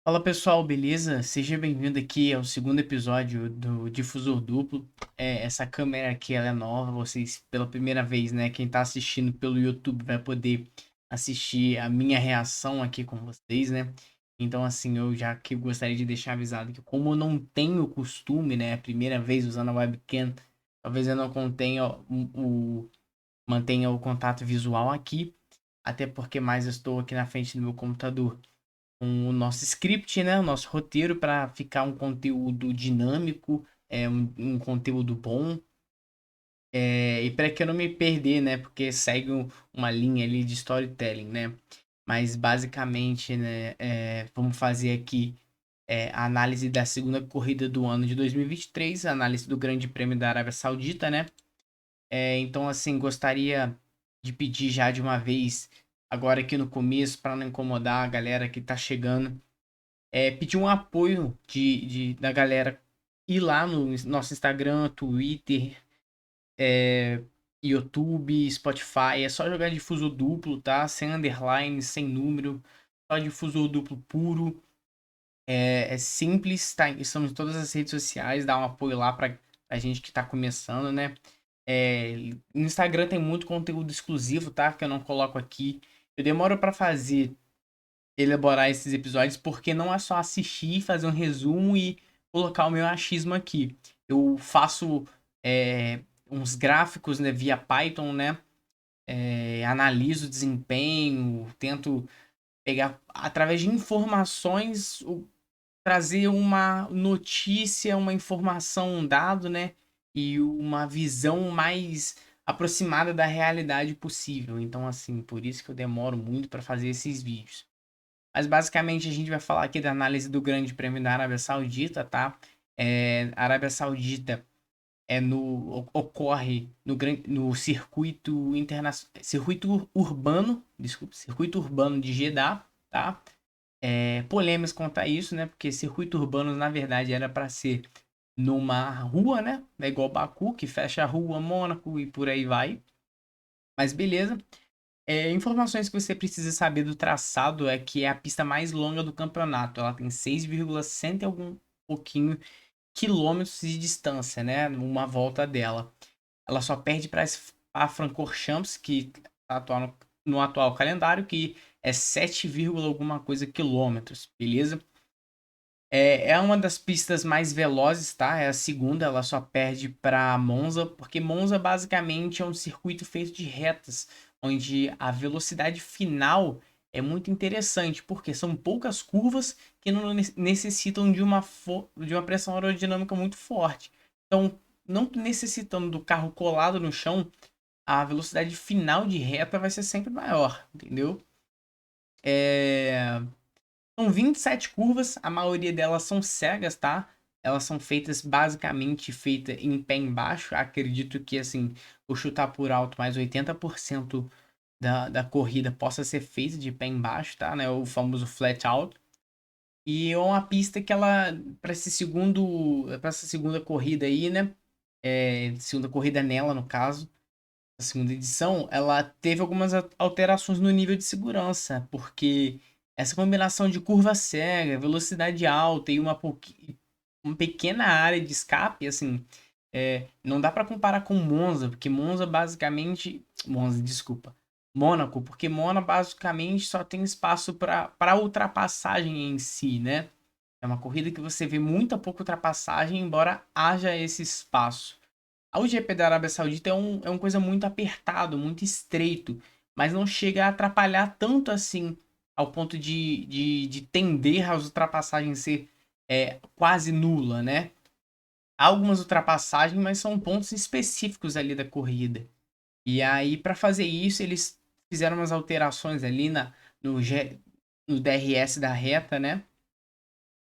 Fala pessoal, beleza? Seja bem-vindo aqui ao segundo episódio do Difusor Duplo. Essa câmera aqui ela é nova, vocês pela primeira vez, né? Quem tá assistindo pelo YouTube vai poder assistir a minha reação aqui com vocês, né? Então, assim, eu já que gostaria de deixar avisado que, como eu não tenho costume, né? A primeira vez usando a webcam, talvez eu não contenha mantenha o contato visual aqui, até porque mais eu estou aqui na frente do meu computador com o nosso script, né? O nosso roteiro para ficar um conteúdo dinâmico, um conteúdo bom. E para que eu não me perder, né? Porque segue uma linha ali de storytelling, né? Mas basicamente, né? Vamos fazer aqui a análise da segunda corrida do ano de 2023, a análise do Grande Prêmio da Arábia Saudita, né? Então, assim, gostaria de pedir já de uma vez, agora aqui no começo, para não incomodar a galera que tá chegando, pedir um apoio da galera ir lá no nosso Instagram, Twitter, YouTube, Spotify. É só jogar difusor duplo, tá? Sem underline, sem número. Só difusor duplo puro. É simples, tá? Estamos em todas as redes sociais. Dá um apoio lá pra gente que tá começando, né? No Instagram tem muito conteúdo exclusivo, tá? Que eu não coloco aqui. Eu demoro pra fazer elaborar esses episódios, porque não é só assistir, fazer um resumo e colocar o meu achismo aqui. Eu faço uns gráficos, né, via Python, né? Analiso o desempenho, tento pegar através de informações, trazer uma notícia, uma informação, um dado, né? E uma visão mais aproximada da realidade possível. Então, assim, por isso que eu demoro muito para fazer esses vídeos. Mas basicamente a gente vai falar aqui da análise do Grande Prêmio da Arábia Saudita, tá? A Arábia Saudita ocorre no circuito urbano, desculpa, circuito urbano de Jeddah, tá? Polêmicas quanto a isso, né? Porque circuito urbano na verdade era para ser numa rua, né? É igual Baku, que fecha a rua, Mônaco e por aí vai. Mas beleza. Informações que você precisa saber do traçado é que é a pista mais longa do campeonato. Ela tem 6,100 e algum pouquinho quilômetros de distância, né? Uma volta dela. Ela só perde para a Francorchamps, que está no atual calendário, que é 7, alguma coisa quilômetros, beleza? É uma das pistas mais velozes, tá? É a segunda, ela só perde para Monza, porque Monza basicamente é um circuito feito de retas, onde a velocidade final é muito interessante, porque são poucas curvas que não necessitam de uma pressão aerodinâmica muito forte. Então, não necessitando do carro colado no chão, a velocidade final de reta vai ser sempre maior, entendeu? É... São 27 curvas, a maioria delas são cegas, tá? Elas são feitas basicamente em pé embaixo. Acredito que, assim, vou chutar por alto, mais 80% da corrida possa ser feita de pé embaixo, tá? Né? O famoso flat out. E é uma pista que ela, para essa segunda corrida aí, né? Segunda corrida nela, no caso, a segunda edição, ela teve algumas alterações no nível de segurança, porque essa combinação de curva cega, velocidade alta e uma pequena área de escape, assim, não dá para comparar com Monza, porque Monza basicamente, Monza, desculpa, Mônaco, porque Mônaco basicamente só tem espaço para ultrapassagem em si, né? É uma corrida que você vê muita pouca ultrapassagem, embora haja esse espaço. O GP da Arábia Saudita é uma coisa muito apertado, muito estreito, mas não chega a atrapalhar tanto assim, ao ponto de tender as ultrapassagens ser quase nula, né? Há algumas ultrapassagens, mas são pontos específicos ali da corrida. E aí, para fazer isso, eles fizeram umas alterações ali no DRS da reta, né?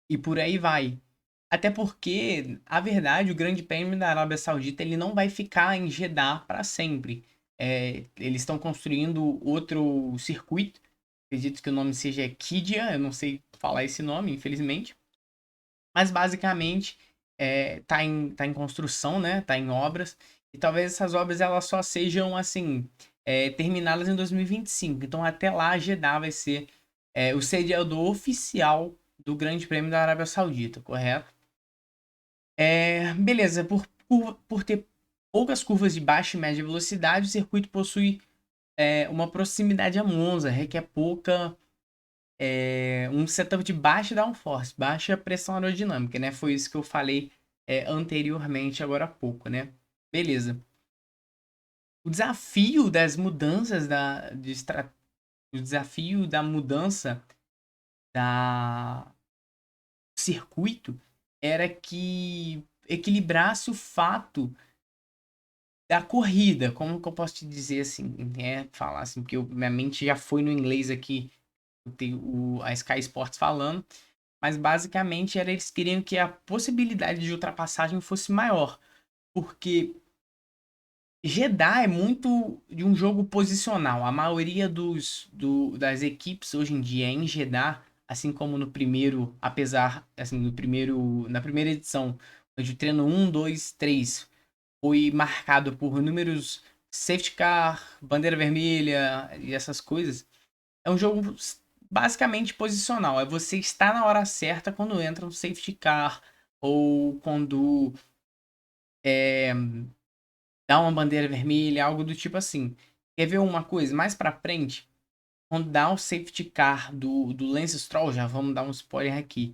E por aí vai. Até porque, a verdade, o Grande Prêmio da Arábia Saudita ele não vai ficar em Jeddah para sempre. Eles estão construindo outro circuito. Acredito que o nome seja Qiddiya, eu não sei falar esse nome, infelizmente. Mas basicamente tá em construção, né? Tá em obras. E talvez essas obras elas só sejam assim terminadas em 2025. Então até lá Jeddah vai ser o sediador oficial do Grande Prêmio da Arábia Saudita, correto? Beleza, por ter poucas curvas de baixa e média velocidade, o circuito possui uma proximidade a Monza, requer um setup de baixa downforce, baixa pressão aerodinâmica, né? Foi isso que eu falei anteriormente, agora há pouco, né? Beleza. O desafio das mudanças o desafio da mudança da circuito era que equilibrasse o fato da corrida, como que eu posso te dizer assim, falar assim, porque minha mente já foi no inglês aqui, tem a Sky Sports falando, mas basicamente eles queriam que a possibilidade de ultrapassagem fosse maior, porque Jeddah é muito de um jogo posicional. A maioria das equipes hoje em dia é em Jeddah, assim como no primeiro, apesar, assim, na primeira edição, onde o treino 1, 2, 3 foi marcado por números safety car, bandeira vermelha e essas coisas. É um jogo basicamente posicional. É você estar na hora certa quando entra um safety car ou quando é, dá uma bandeira vermelha, algo do tipo assim. Quer ver uma coisa? Mais pra frente, quando dá o safety car do Lance Stroll, já vamos dar um spoiler aqui.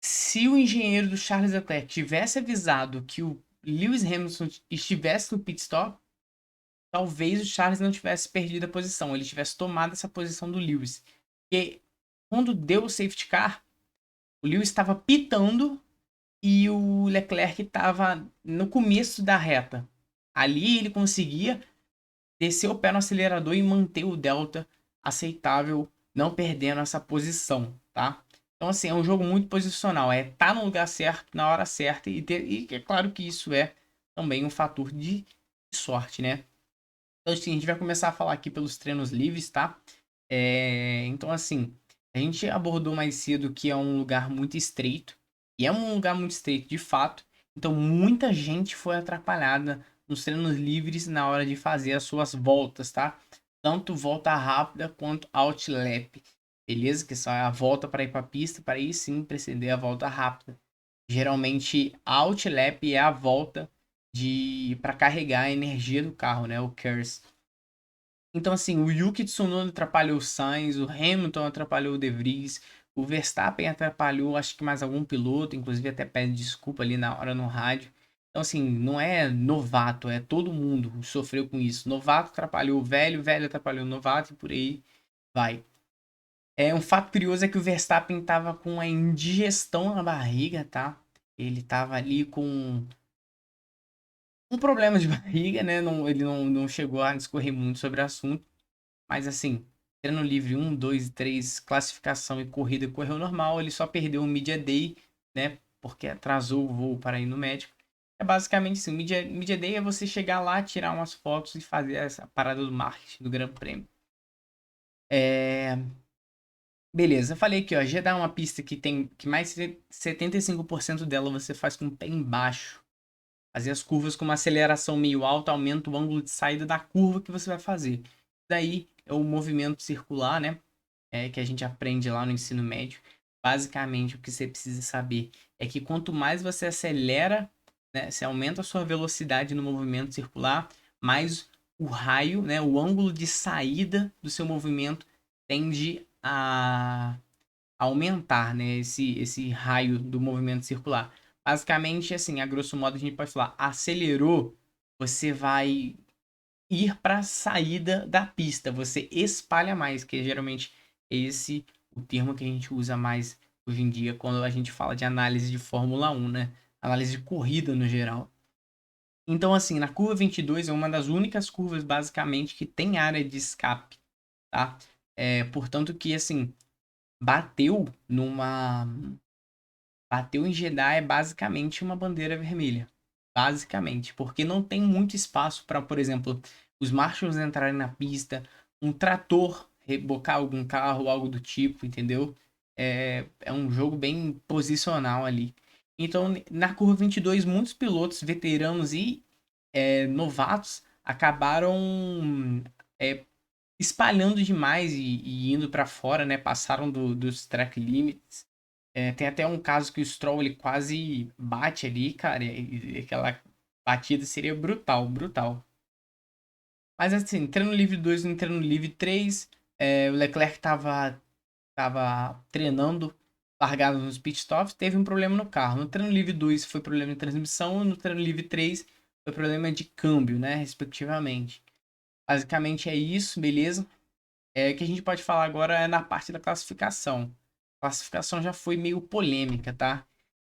Se o engenheiro do Charles Leclerc tivesse avisado que o Lewis Hamilton estivesse no pit stop, talvez o Charles não tivesse perdido a posição, ele tivesse tomado essa posição do Lewis. Porque quando deu o safety car, o Lewis estava pitando e o Leclerc estava no começo da reta. Ali ele conseguia descer o pé no acelerador e manter o delta aceitável, não perdendo essa posição, tá? Então, assim, é um jogo muito posicional. É estar no lugar certo, na hora certa. E é claro que isso é também um fator de sorte, né? Então, assim, a gente vai começar a falar aqui pelos treinos livres, tá? Então, assim, a gente abordou mais cedo que é um lugar muito estreito. E é um lugar muito estreito, de fato. Então, muita gente foi atrapalhada nos treinos livres na hora de fazer as suas voltas, tá? Tanto volta rápida quanto outlap. Beleza? Que só é a volta para ir para a pista, para aí sim preceder a volta rápida. Geralmente, a outlap é a volta de para carregar a energia do carro, né? O curse. Então, assim, o Yuki Tsunoda atrapalhou o Sainz, o Hamilton atrapalhou o De Vries, o Verstappen atrapalhou, acho que mais algum piloto, inclusive até pede desculpa ali na hora no rádio. Então, assim, não é novato, é todo mundo sofreu com isso. Novato atrapalhou o velho, velho atrapalhou o novato e por aí vai. Um fato curioso é que o Verstappen tava com a indigestão na barriga, tá? Ele tava ali com um problema de barriga, né? Ele não chegou a discorrer muito sobre o assunto. Mas assim, treino livre 1, 2 e 3, classificação e corrida correu normal. Ele só perdeu o Media Day, né? Porque atrasou o voo para ir no médico. É basicamente assim, Media Day é você chegar lá, tirar umas fotos e fazer essa parada do marketing do Grande Prêmio. É... Beleza, falei aqui, ó. Jeddah é uma pista que tem que mais de 75% dela você faz com o pé embaixo. Fazer as curvas com uma aceleração meio alta aumenta o ângulo de saída da curva que você vai fazer. Daí é o movimento circular, né? Que a gente aprende lá no ensino médio. Basicamente, o que você precisa saber é que quanto mais você acelera, né, você aumenta a sua velocidade no movimento circular, mais o raio, né, o ângulo de saída do seu movimento tende a aumentar, né, esse raio do movimento circular. Basicamente, assim, a grosso modo, a gente pode falar, acelerou, você vai ir para a saída da pista, você espalha mais, que é geralmente esse o termo que a gente usa mais hoje em dia quando a gente fala de análise de Fórmula 1, né? Análise de corrida no geral. Então, assim, na curva 22 é uma das únicas curvas, basicamente, que tem área de escape, tá? Portanto que, assim, bateu numa Bateu em Jeddah é basicamente uma bandeira vermelha. Basicamente. Porque não tem muito espaço para, por exemplo, os marshals entrarem na pista, um trator rebocar algum carro, algo do tipo, entendeu? É um jogo bem posicional ali. Então, na curva 22, muitos pilotos veteranos e novatos acabaram espalhando demais e indo para fora, né? Passaram dos track limits. Tem até um caso que o Stroll ele quase bate ali, cara, e aquela batida seria brutal, brutal. Mas assim, entrando no livre 2, entrando no livre 3, o Leclerc tava treinando, largado nos pitstops, teve um problema no carro. No treino livre 2 foi problema de transmissão, no treino livre 3 foi problema de câmbio, né, respectivamente. Basicamente é isso, beleza? O que a gente pode falar agora é na parte da classificação. A classificação já foi meio polêmica, tá?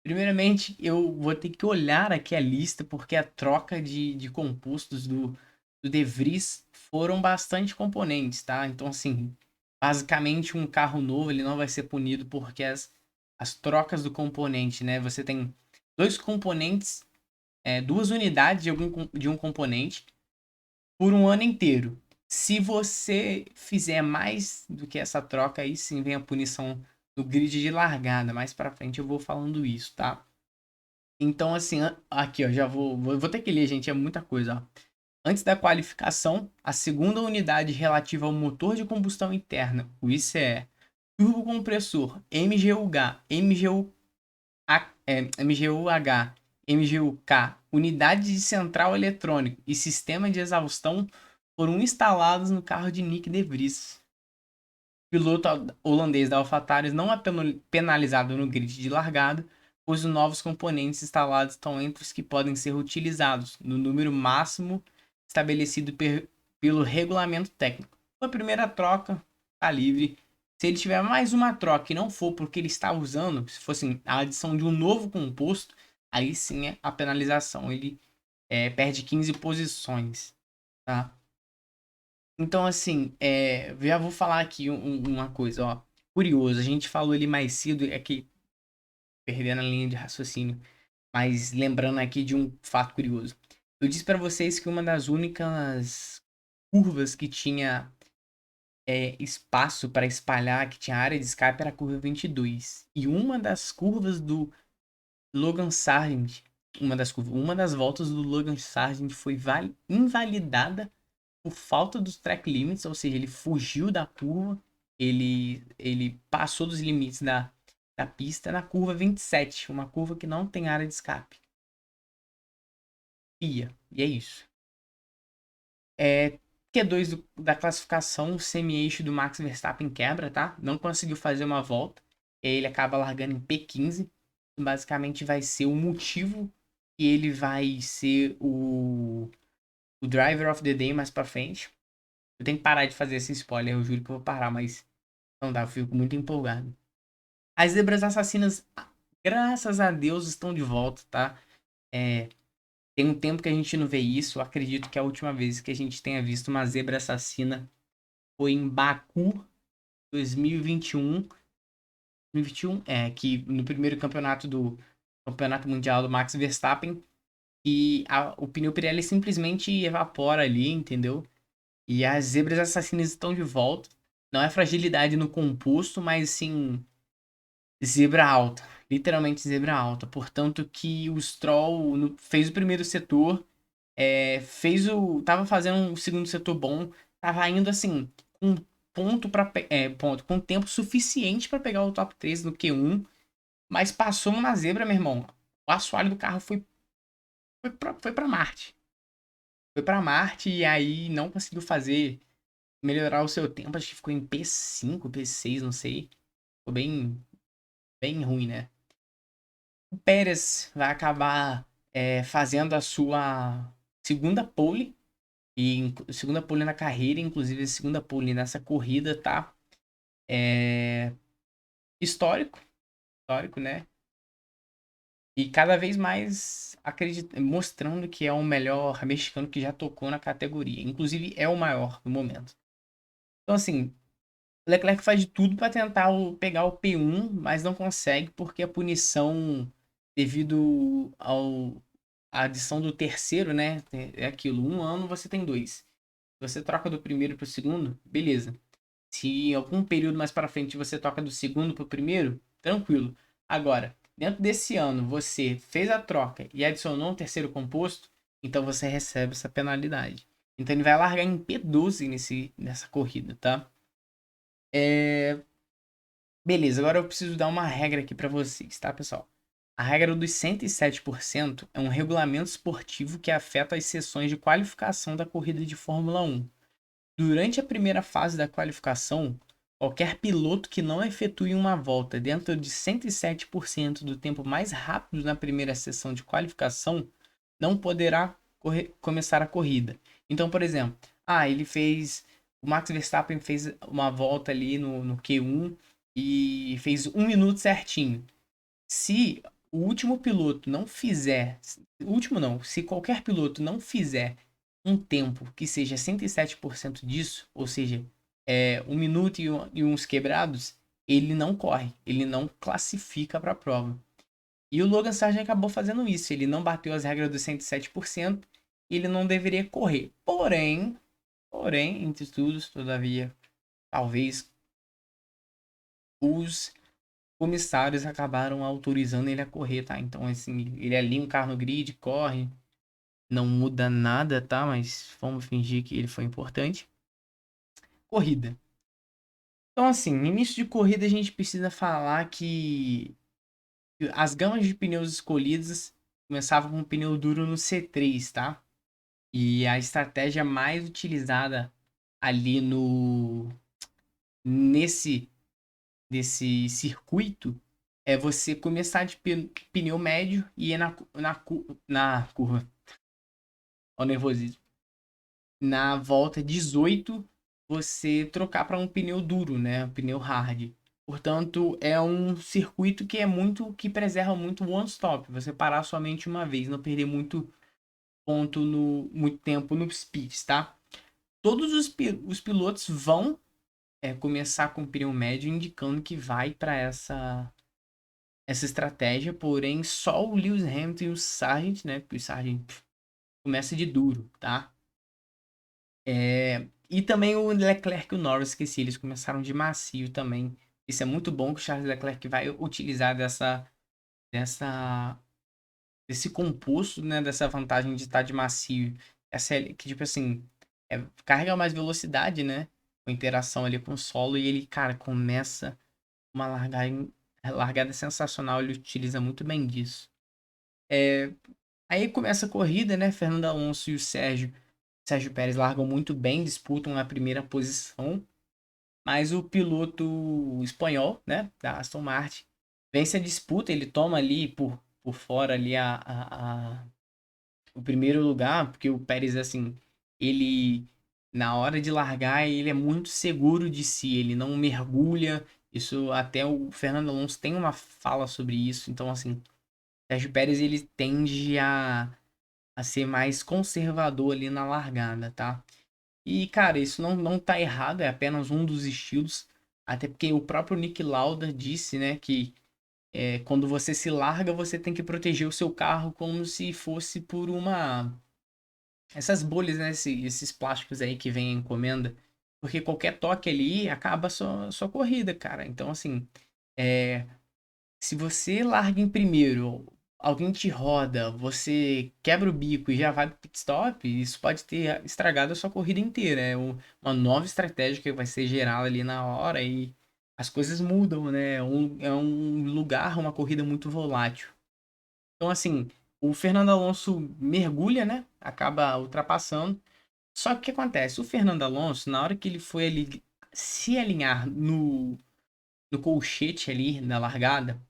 Primeiramente, eu vou ter que olhar aqui a lista, porque a troca de compostos do De Vries foram bastante componentes, tá? Então, assim, basicamente um carro novo ele não vai ser punido porque as trocas do componente, né? Você tem dois componentes, duas unidades de um componente por um ano inteiro. Se você fizer mais do que essa troca, aí sim vem a punição no grid de largada. Mais pra frente eu vou falando isso, tá? Então, assim, aqui, ó, já vou ter que ler, gente, é muita coisa, ó. Antes da qualificação, a segunda unidade relativa ao motor de combustão interna, o ICE, turbocompressor, MGUH, MGUH, MGUK, unidade de central eletrônico e sistema de exaustão foram instalados no carro de Nick De Vries. O piloto holandês da AlphaTauri não é penalizado no grid de largada, pois os novos componentes instalados estão entre os que podem ser utilizados, no número máximo estabelecido pelo regulamento técnico. A primeira troca está livre. Se ele tiver mais uma troca e não for porque ele está usando, se fosse a adição de um novo composto, aí sim é a penalização. Ele perde 15 posições, tá? Então, assim, já vou falar aqui uma coisa, ó. Curioso, a gente falou ali mais cedo, aqui, perdendo a linha de raciocínio, mas lembrando aqui de um fato curioso. Eu disse para vocês que uma das únicas curvas que tinha espaço para espalhar, que tinha área de escape, era a curva 22. E uma das curvas do Logan Sargent, uma das voltas do Logan Sargent foi invalidada por falta dos track limits, ou seja, ele fugiu da curva, ele passou dos limites da pista na curva 27, uma curva que não tem área de escape. E é isso. Q2 da classificação, o semi-eixo do Max Verstappen quebra, tá? Não conseguiu fazer uma volta. Ele acaba largando em P15. Basicamente vai ser o motivo que ele vai ser o Driver of the Day mais pra frente. Eu tenho que parar de fazer esse spoiler, eu juro que eu vou parar, mas não dá, eu fico muito empolgado. As zebras assassinas, graças a Deus, estão de volta, tá? Tem um tempo que a gente não vê isso. Eu acredito que a última vez que a gente tenha visto uma zebra assassina foi em Baku 2021. 2021, que no primeiro campeonato do Campeonato Mundial do Max Verstappen, e o pneu Pirelli simplesmente evapora ali, entendeu? E as zebras assassinas estão de volta. Não é fragilidade no composto, mas sim zebra alta. Literalmente zebra alta. Portanto, que o Stroll fez o primeiro setor, tava fazendo o segundo setor bom, tava indo assim, com com tempo suficiente para pegar o top 3 no Q1, mas passou na zebra, meu irmão. O assoalho do carro foi para Marte. Foi para Marte e aí não conseguiu melhorar o seu tempo. Acho que ficou em P5, P6, não sei. Ficou bem ruim, né? O Pérez vai acabar fazendo a sua segunda pole. Segunda pole na carreira, inclusive segunda pole nessa corrida, tá? Histórico, histórico, né? E cada vez mais mostrando que é o melhor mexicano que já tocou na categoria. Inclusive é o maior no momento. Então, assim, o Leclerc faz de tudo para tentar pegar o P1, mas não consegue porque a punição, devido à adição do terceiro, né? É aquilo, um ano você tem dois. Você troca do primeiro para o segundo, beleza. Se em algum período mais para frente você troca do segundo para o primeiro, tranquilo. Agora, dentro desse ano você fez a troca e adicionou um terceiro composto, então você recebe essa penalidade. Então ele vai largar em P12 nessa corrida, tá? É... Beleza, agora eu preciso dar uma regra aqui pra vocês, tá, pessoal? A regra dos 107% é um regulamento esportivo que afeta as sessões de qualificação da corrida de Fórmula 1. Durante a primeira fase da qualificação, qualquer piloto que não efetue uma volta dentro de 107% do tempo mais rápido na primeira sessão de qualificação não poderá começar a corrida. Então, por exemplo, ele fez. O Max Verstappen fez uma volta ali no Q1 e fez 1 minuto certinho. Se o último piloto não fizer. O último não, se qualquer piloto não fizer um tempo que seja 107% disso, ou seja, 1 minuto e uns quebrados, ele não corre, ele não classifica para a prova. E o Logan Sargent acabou fazendo isso. Ele não bateu as regras dos 107%. E ele não deveria correr. Porém, entre estudos, todavia, talvez os comissários acabaram autorizando ele a correr, tá? Então, assim, ele alinha um carro no grid, corre. Não muda nada, tá? Mas vamos fingir que ele foi importante. Corrida. Então, assim, no início de corrida a gente precisa falar que as gamas de pneus escolhidas começavam com um pneu duro no C3, tá? E a estratégia mais utilizada ali no nesse desse circuito é você começar de pneu médio e ir na curva. Ó, o nervosismo. Na volta 18, você trocar para um pneu duro, né? Um pneu hard. Portanto, é um circuito que preserva muito o one stop. Você parar somente uma vez, não perder muito tempo nos pits, tá? Todos os pilotos vão começar com pneu médio, indicando que vai para essa estratégia, porém só o Lewis Hamilton e o Sargent, né? Porque o Sargent começa de duro, tá? E também o Leclerc e o Norris, esqueci, eles começaram de macio também. Isso é muito bom que o Charles Leclerc vai utilizar dessa, desse composto, né? Dessa vantagem de estar de macio. Que, tipo assim, carrega mais velocidade, né? Com interação ali com o solo. E ele, cara, começa uma largada sensacional. Ele utiliza muito bem disso. Aí começa a corrida, né? Fernando Alonso e o Sérgio Pérez largam muito bem, disputam a primeira posição. Mas o piloto espanhol, né? Da Aston Martin, vence a disputa. Ele toma ali por fora ali o primeiro lugar, porque o Pérez, assim, ele, na hora de largar, ele é muito seguro de si, ele não mergulha. Isso até o Fernando Alonso tem uma fala sobre isso. Então, assim, o Sérgio Pérez, ele tende a ser mais conservador ali na largada, tá? E, cara, isso não tá errado, é apenas um dos estilos. Até porque o próprio Nick Lauda disse, né, que quando você se larga, você tem que proteger o seu carro como se fosse por uma essas bolhas, né? Esses plásticos aí que vem em encomenda. Porque qualquer toque ali acaba a sua corrida, cara. Então, assim, é, se você larga em primeiro, alguém te roda, você quebra o bico e já vai pro pit stop, isso pode ter estragado a sua corrida inteira. É uma nova estratégia que vai ser gerada ali na hora e as coisas mudam, né? É um lugar, uma corrida muito volátil. Então, assim, o Fernando Alonso mergulha, né? Acaba ultrapassando. Só que o que acontece? O Fernando Alonso, na hora que ele foi ali se alinhar no colchete ali na largada,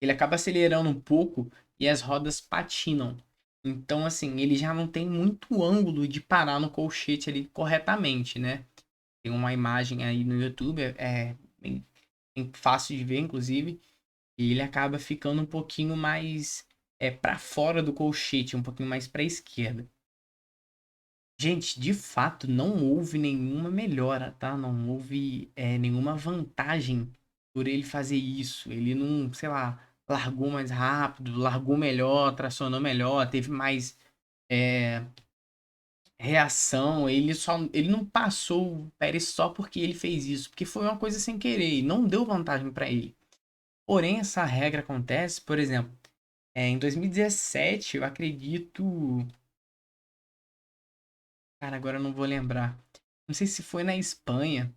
ele acaba acelerando um pouco e as rodas patinam. Então, assim, ele já não tem muito ângulo de parar no colchete ali corretamente, né? Tem uma imagem aí no YouTube, bem fácil de ver, inclusive, e ele acaba ficando um pouquinho mais para fora do colchete, um pouquinho mais para a esquerda. Gente, de fato, não houve nenhuma melhora, tá? Não houve nenhuma vantagem por ele fazer isso. Ele não, sei lá, largou mais rápido, largou melhor, tracionou melhor, teve mais é, reação. Ele não passou o Pérez só porque ele fez isso, porque foi uma coisa sem querer e não deu vantagem para ele. Porém, essa regra acontece, por exemplo, em 2017, eu acredito. Cara, agora eu não vou lembrar. Não sei se foi na Espanha.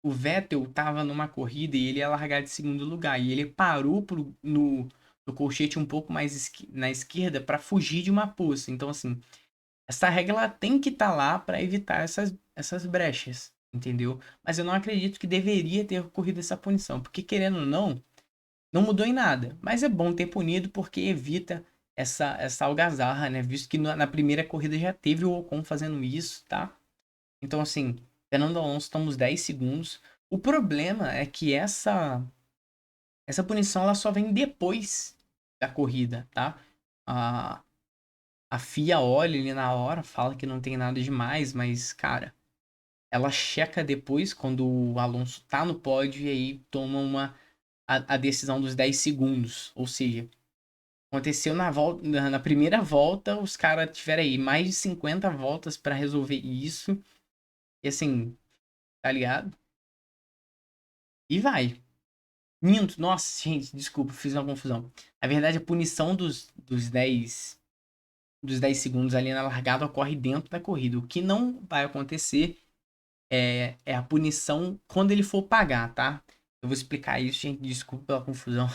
O Vettel tava numa corrida e ele ia largar de segundo lugar. E ele parou no colchete um pouco mais na esquerda para fugir de uma poça. Então, assim, essa regra ela tem que estar lá para evitar essas brechas, entendeu? Mas eu não acredito que deveria ter ocorrido essa punição, porque querendo ou não, não mudou em nada. Mas é bom ter punido porque evita essa algazarra, né? Visto que na primeira corrida já teve o Ocon fazendo isso, tá? Então, assim, Fernando Alonso estamos 10 segundos. O problema é que essa punição ela só vem depois da corrida, tá? A, a FIA olha ali na hora, fala que não tem nada demais, mas, cara, ela checa depois quando o Alonso tá no pódio e aí toma a decisão dos 10 segundos. Ou seja, aconteceu na primeira volta, os caras tiveram aí mais de 50 voltas para resolver isso. E assim, tá ligado? E vai. Minto, nossa, gente, desculpa, fiz uma confusão. Na verdade, a punição dos dez segundos ali na largada ocorre dentro da corrida. O que não vai acontecer é a punição quando ele for pagar, tá? Eu vou explicar isso, gente, desculpa pela confusão.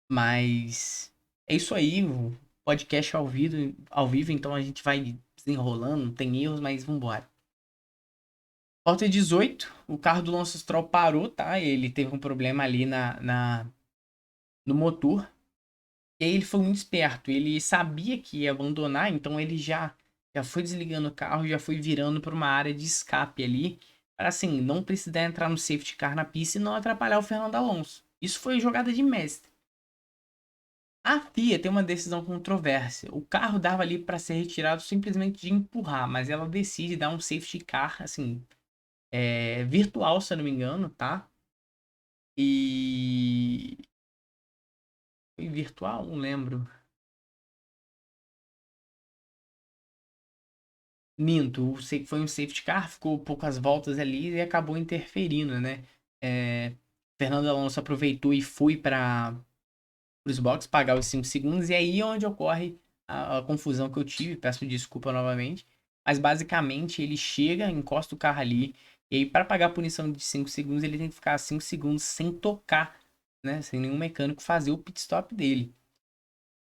Mas é isso aí, o podcast ao vivo, então a gente vai desenrolando, tem erros, mas vambora. Volta 18, o carro do Lance Stroll parou, tá? Ele teve um problema ali no motor. E aí ele foi muito esperto. Ele sabia que ia abandonar, então ele já foi desligando o carro, já foi virando para uma área de escape ali, para assim, não precisar entrar no safety car na pista e não atrapalhar o Fernando Alonso. Isso foi jogada de mestre. A FIA tem uma decisão controversa. O carro dava ali para ser retirado simplesmente de empurrar, mas ela decide dar um safety car, assim, virtual, se eu não me engano, tá? E. Foi virtual? Não lembro. Minto, foi um safety car, ficou poucas voltas ali e acabou interferindo, né? Fernando Alonso aproveitou e foi para os boxes pagar os 5 segundos, e aí é onde ocorre a confusão que eu tive, peço desculpa novamente. Mas basicamente ele chega, encosta o carro ali, e aí para pagar a punição de 5 segundos ele tem que ficar 5 segundos sem tocar, né? Sem nenhum mecânico fazer o pit stop dele.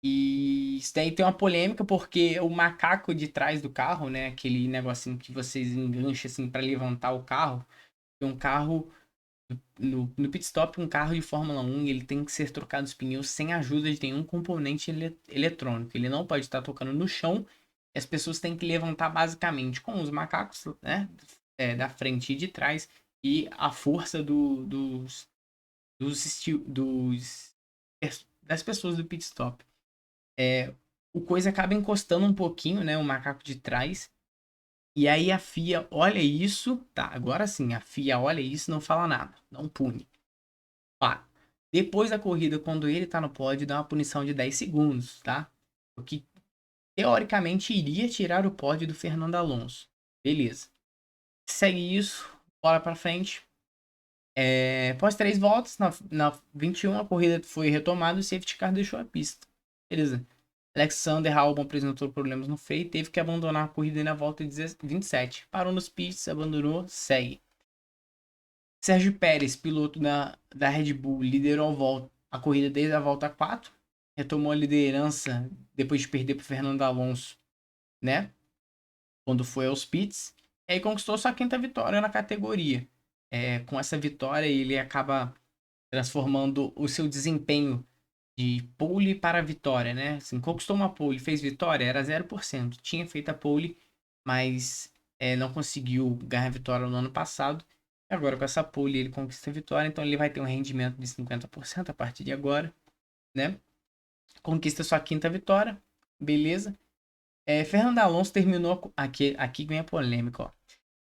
E isso daí tem uma polêmica porque o macaco de trás do carro, né, aquele negocinho que vocês engancham assim para levantar o carro, é um carro no pit stop, um carro de Fórmula 1, ele tem que ser trocado os pneus sem a ajuda de nenhum componente eletrônico. Ele não pode estar tocando no chão. E as pessoas têm que levantar basicamente com os macacos, né, da frente e de trás e a força dos das pessoas do pit stop. O coisa acaba encostando um pouquinho, né? O macaco de trás. E aí a FIA olha isso. Tá, agora sim, a FIA olha isso e não fala nada. Não pune. Pá. Depois da corrida, quando ele tá no pódio, dá uma punição de 10 segundos, tá? O que teoricamente iria tirar o pódio do Fernando Alonso. Beleza. Segue isso, bola pra frente. Após 3 voltas, na 21, a corrida foi retomada e o safety car deixou a pista. Beleza. Alexander Albon apresentou problemas no freio e teve que abandonar a corrida na volta 27. Parou nos pits, abandonou, segue. Sérgio Pérez, piloto da Red Bull, liderou a corrida desde a volta 4. Retomou a liderança depois de perder para Fernando Alonso, né? Quando foi aos pits. E aí conquistou sua quinta vitória na categoria. Com essa vitória, ele acaba transformando o seu desempenho de pole para vitória, né? Assim, conquistou uma pole, fez vitória, era 0%. Tinha feito a pole, mas não conseguiu ganhar a vitória no ano passado. Agora, com essa pole, ele conquista a vitória, então ele vai ter um rendimento de 50% a partir de agora, né? Conquista sua quinta vitória, beleza. Fernando Alonso terminou. Aqui vem a polêmica, ó.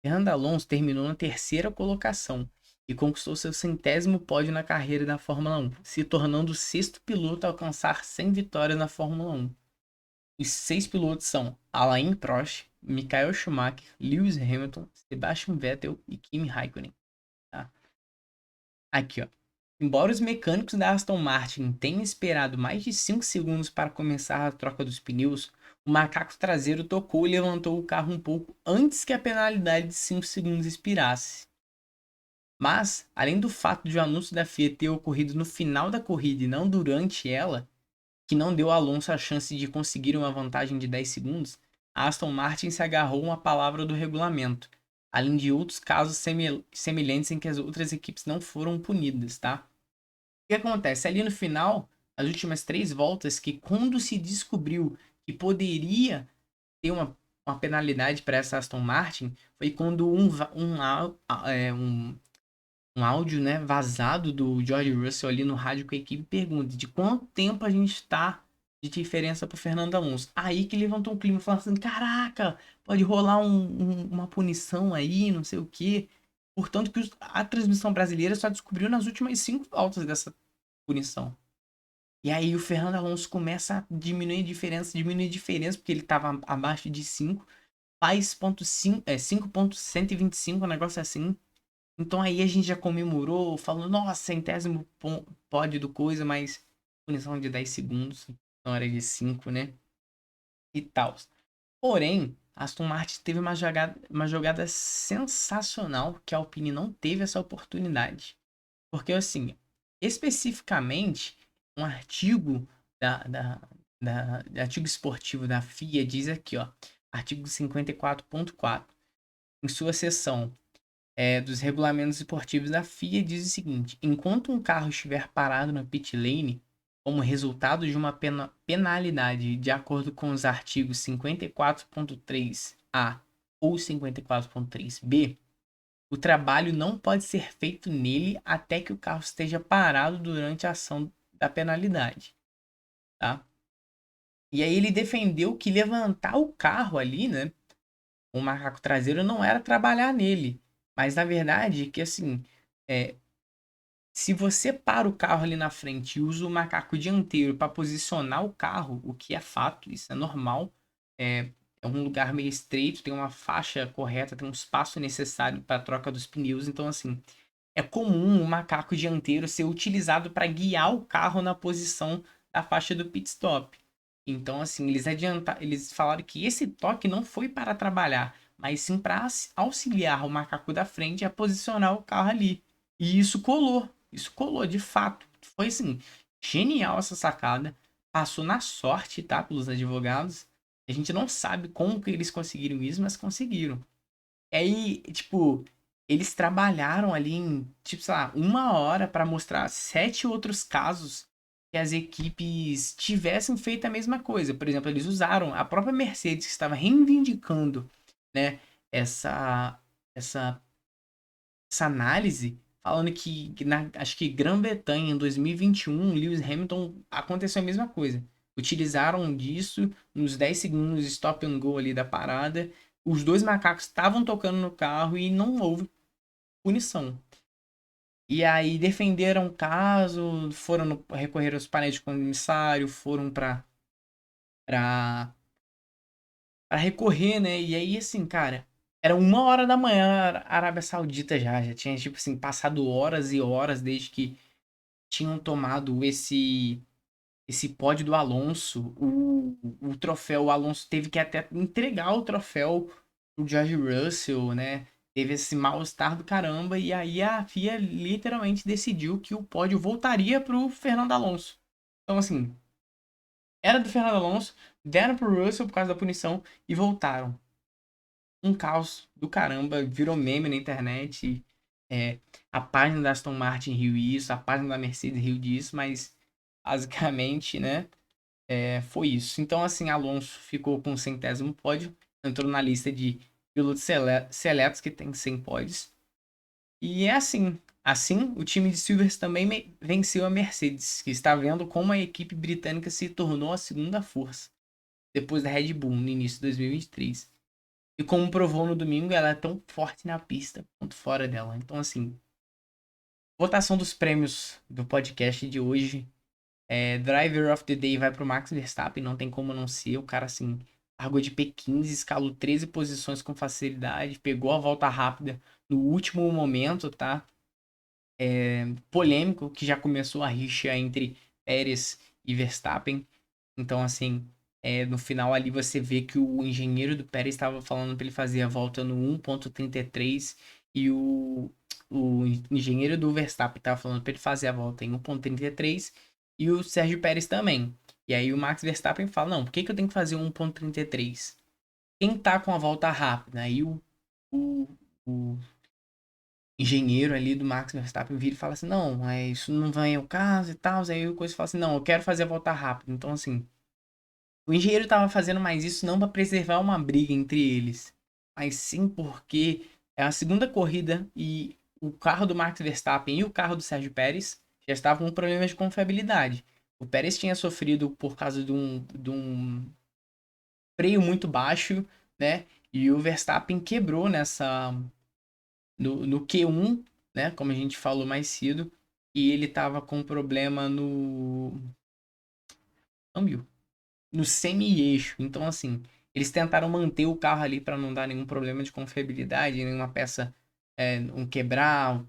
Fernando Alonso terminou na terceira colocação e conquistou seu 100º pódio na carreira da Fórmula 1, se tornando o sexto piloto a alcançar 100 vitórias na Fórmula 1. Os 6 pilotos são Alain Prost, Michael Schumacher, Lewis Hamilton, Sebastian Vettel e Kimi Raikkonen. Tá? Aqui, ó. Embora os mecânicos da Aston Martin tenham esperado mais de 5 segundos para começar a troca dos pneus, o macaco traseiro tocou e levantou o carro um pouco antes que a penalidade de 5 segundos expirasse. Mas, além do fato de o anúncio da FIA ter ocorrido no final da corrida e não durante ela, que não deu a Alonso a chance de conseguir uma vantagem de 10 segundos, a Aston Martin se agarrou a uma palavra do regulamento, além de outros casos semelhantes em que as outras equipes não foram punidas, tá? O que acontece? Ali no final, as últimas 3 voltas, que quando se descobriu que poderia ter uma penalidade para essa Aston Martin, foi quando um áudio, né, vazado do George Russell ali no rádio com a equipe pergunta de quanto tempo a gente está de diferença pro Fernando Alonso. Aí que levantou um clima falando assim, caraca, pode rolar uma punição aí, não sei o quê. Portanto, que a transmissão brasileira só descobriu nas últimas 5 voltas dessa punição. E aí o Fernando Alonso começa a diminuir a diferença, porque ele estava abaixo de 5, faz 5,125, um negócio assim. Então aí a gente já comemorou, falando, nossa, centésimo pódio do coisa, mas punição de 10 segundos, na hora de 5, né? E tal. Porém, Aston Martin teve uma jogada sensacional que a Alpine não teve essa oportunidade. Porque, assim, especificamente, um artigo artigo esportivo da FIA diz aqui, ó, artigo 54.4, em sua seção dos regulamentos esportivos da FIA, diz o seguinte: enquanto um carro estiver parado na pit lane, como resultado de uma penalidade de acordo com os artigos 54.3A ou 54.3B, o trabalho não pode ser feito nele até que o carro esteja parado durante a ação da penalidade, tá? E aí ele defendeu que levantar o carro ali, né, o macaco traseiro não era trabalhar nele, mas na verdade que assim, é, se você para o carro ali na frente e usa o macaco dianteiro para posicionar o carro, o que é fato, isso é normal, é um lugar meio estreito, tem uma faixa correta, tem um espaço necessário para a troca dos pneus, então assim, é comum o macaco dianteiro ser utilizado para guiar o carro na posição da faixa do pit stop. Então, assim, eles falaram que esse toque não foi para trabalhar, mas sim para auxiliar o macaco da frente a posicionar o carro ali. E isso colou de fato. Foi assim, genial essa sacada. Passou na sorte, tá, pelos advogados. A gente não sabe como que eles conseguiram isso, mas conseguiram. E aí, tipo, eles trabalharam ali em, tipo, sei lá, 1 hora para mostrar 7 outros casos que as equipes tivessem feito a mesma coisa. Por exemplo, eles usaram a própria Mercedes, que estava reivindicando, né, essa, essa, essa análise, falando que acho que Grã-Bretanha, em 2021, Lewis Hamilton, aconteceu a mesma coisa. Utilizaram disso nos 10 segundos de stop and go ali da parada. Os dois macacos estavam tocando no carro e não houve punição. E aí defenderam o caso, recorrer aos painéis de comissário, foram pra, pra recorrer, né? E aí, assim, cara, era 1 hora da manhã, a Arábia Saudita já tinha, tipo assim, passado horas e horas desde que tinham tomado esse pódio do Alonso, o troféu, o Alonso teve que até entregar o troféu pro George Russell, né? Teve esse mal-estar do caramba, e aí a FIA literalmente decidiu que o pódio voltaria pro Fernando Alonso. Então, assim, era do Fernando Alonso, deram pro Russell por causa da punição e voltaram. Um caos do caramba, virou meme na internet. A página da Aston Martin riu isso, a página da Mercedes riu disso, mas basicamente, né? Foi isso. Então, assim, Alonso ficou com o 100º pódio, entrou na lista de pilotos seletos que tem 100 pódios. E é assim. Assim, o time de Silverstone também venceu a Mercedes, que está vendo como a equipe britânica se tornou a segunda força, depois da Red Bull, no início de 2023. E como provou no domingo, ela é tão forte na pista quanto fora dela. Então, assim, votação dos prêmios do podcast de hoje. Driver of the Day vai pro Max Verstappen, não tem como não ser. O cara, assim, largou de P15, escalou 13 posições com facilidade, pegou a volta rápida no último momento, tá? Polêmico, que já começou a rixa entre Pérez e Verstappen. Então, assim, No final ali você vê que o engenheiro do Pérez estava falando para ele fazer a volta no 1.33 e o engenheiro do Verstappen estava falando para ele fazer a volta em 1.33 e o Sérgio Pérez também. E aí o Max Verstappen fala, não, por que eu tenho que fazer 1.33? Quem tá com a volta rápida? Aí o engenheiro ali do Max Verstappen vira e fala assim, não, isso não vai ao caso e tal. Aí o coisa fala assim, não, eu quero fazer a volta rápida. Então assim, o engenheiro estava fazendo mais isso não para preservar uma briga entre eles, mas sim porque é a segunda corrida e o carro do Max Verstappen e o carro do Sérgio Pérez já estavam com problemas de confiabilidade. O Pérez tinha sofrido por causa de um freio muito baixo, né? E o Verstappen quebrou no Q1, né? Como a gente falou mais cedo, e ele estava com problema no câmbio no semi-eixo. Então, assim, eles tentaram manter o carro ali para não dar nenhum problema de confiabilidade, nenhuma peça um quebrar,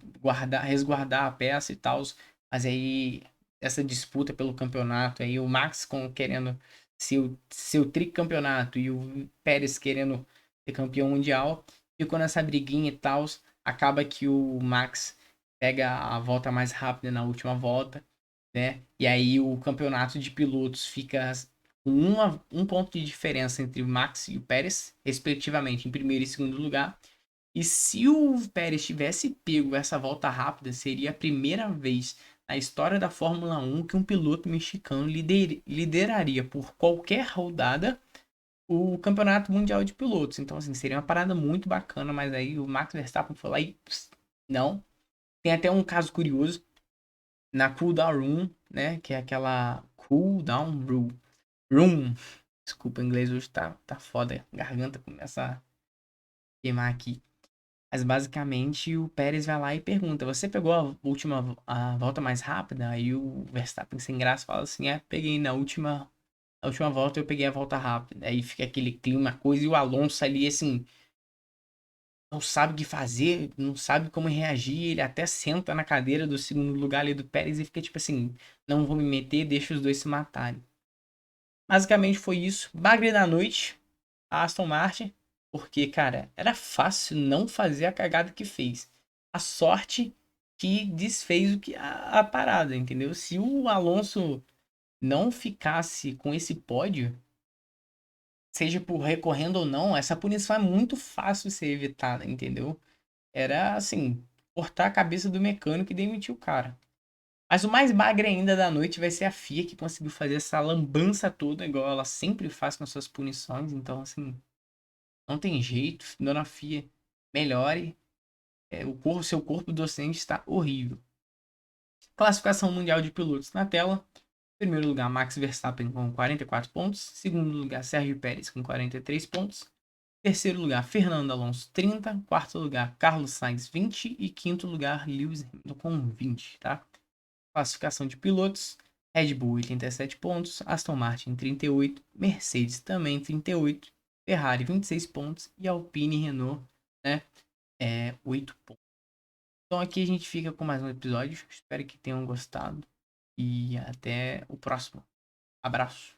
resguardar a peça e tal. Mas aí, essa disputa pelo campeonato, aí o Max querendo seu tricampeonato e o Pérez querendo ser campeão mundial, ficou nessa briguinha e tal. Acaba que o Max pega a volta mais rápida na última volta, né? E aí o campeonato de pilotos fica com um ponto de diferença entre o Max e o Pérez, respectivamente, em primeiro e segundo lugar. E se o Pérez tivesse pego essa volta rápida, seria a primeira vez na história da Fórmula 1 que um piloto mexicano lideraria por qualquer rodada o Campeonato Mundial de Pilotos. Então, assim, seria uma parada muito bacana, mas aí o Max Verstappen foi lá e não. Tem até um caso curioso na Cooldown Room, né? Que é aquela Cooldown Room. Desculpa, o inglês hoje tá foda. A garganta começa a queimar aqui. Mas basicamente o Pérez vai lá e pergunta: Você pegou a volta mais rápida? Aí o Verstappen sem graça fala assim: peguei na última volta eu peguei a volta rápida. Aí fica aquele clima, coisa, e o Alonso ali assim, não sabe o que fazer, não sabe como reagir. Ele até senta na cadeira do segundo lugar ali do Pérez e fica tipo assim: Não vou me meter, deixa os dois se matarem. Basicamente foi isso. Bagre da noite, a Aston Martin, porque, cara, era fácil não fazer a cagada que fez. A sorte que desfez a parada, entendeu? Se o Alonso não ficasse com esse pódio, seja por recorrendo ou não, essa punição é muito fácil de ser evitada, entendeu? Era assim, cortar a cabeça do mecânico e demitir o cara. Mas o mais bagre ainda da noite vai ser a FIA que conseguiu fazer essa lambança toda, igual ela sempre faz com suas punições. Então, assim, não tem jeito. Dona FIA, melhore. Seu corpo docente está horrível. Classificação mundial de pilotos na tela. Primeiro lugar, Max Verstappen com 44 pontos. Segundo lugar, Sérgio Pérez com 43 pontos. Terceiro lugar, Fernando Alonso, 30. Quarto lugar, Carlos Sainz, 20. E quinto lugar, Lewis Hamilton com 20, tá? Classificação de pilotos. Red Bull 87 pontos, Aston Martin 38, Mercedes também 38, Ferrari 26 pontos e Alpine e Renault, né, 8 pontos. Então aqui a gente fica com mais um episódio. Espero que tenham gostado e até o próximo. Abraço.